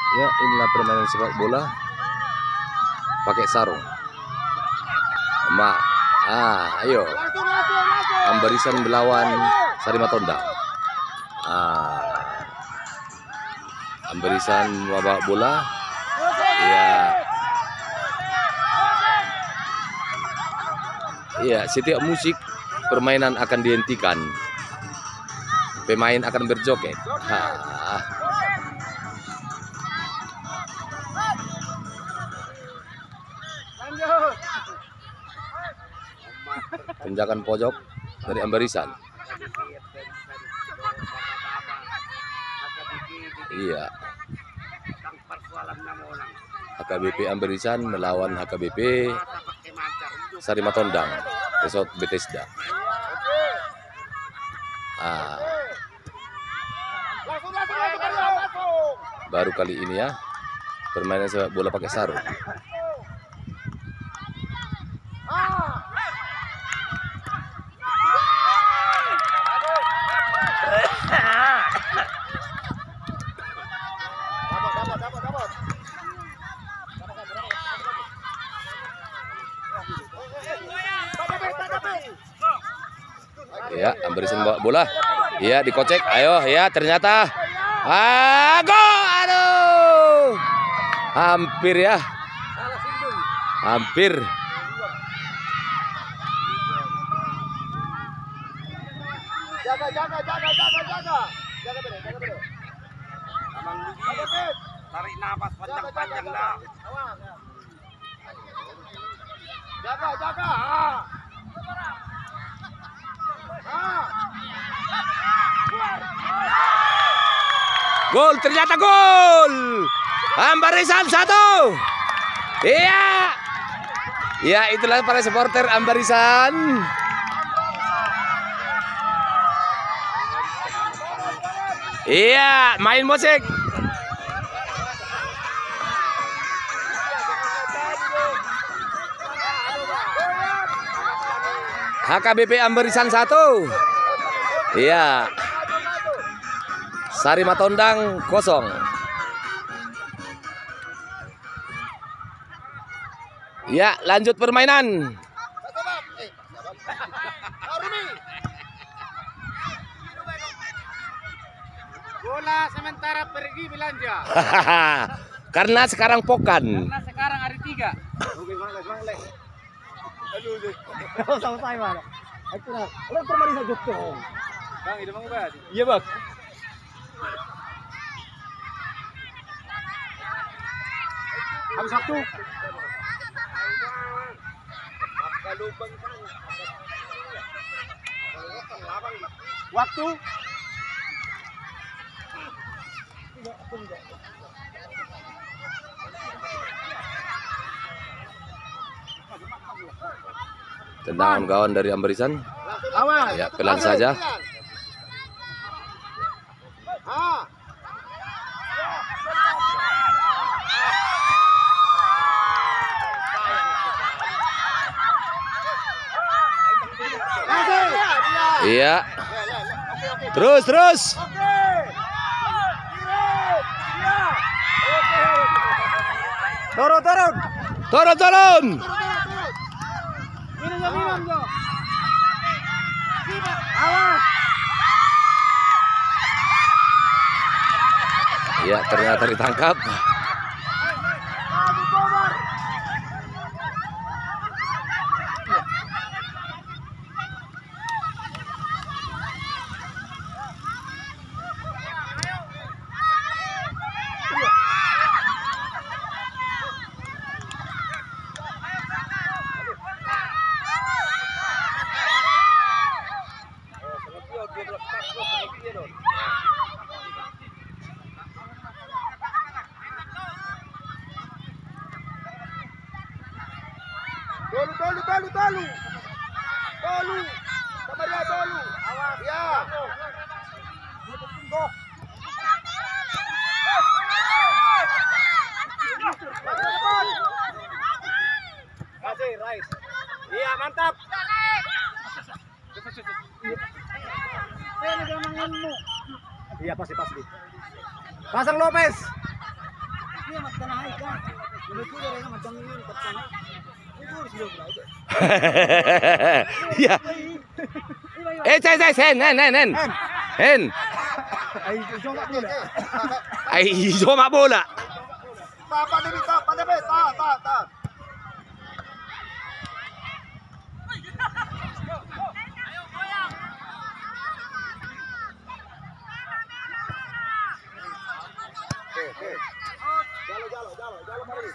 Ya, inilah permainan sepak bola pakai sarung. Ayo. Ambarisan melawan Sari Matondang. Ambarisan membawa bola. Ya. Iya, setiap musik permainan akan dihentikan. Pemain akan berjoget. Tenjakan pojok dari Ambarisan. Iya. HKBP Ambarisan melawan HKBP Sari Matondang, Resort Bethesda. Baru kali ini ya permainan sepak bola pakai sarung. Ya, Ambarisan bawa bola. Ya, dikocek. Ayo, ya ternyata. Gol! Aduh. Hampir ya. Hampir. Jaga. Tarik nafas panjang-panjang dah. Jaga. Gol, ternyata gol. Ambarisan 1. Iya. Ya, itulah para supporter Ambarisan. Iya, main musik. HKBP Ambarisan 1. Iya. Sari Matondang 0. Ya, lanjut permainan. Bola sementara pergi belanja. Karena sekarang pokan. Karena sekarang hari 3. Aduh, selesai mana? Aku nak. Orang permainan saja tuh. Bang, itu bang ubah. Iya, Bang. Habis waktu. Waktu. Tendangan kawan dari Ambarisan. Ya, pelan saja. Iya. Terus. Turun. Minum. Awas. Ya, ternyata ditangkap. Tolu. Kamaria Tolu. Awas. Ya. Kasih, right. Iya, mantap. Iya, pasti. Pasang Lopez. Iya mas tanah ikan. Menurutku mereka macam ini macam Ya. Saya hen. Ay, coba pula. Ay, hijau mak bola. Pak Dewi, Pak Dewi, tak. Jalo, mari.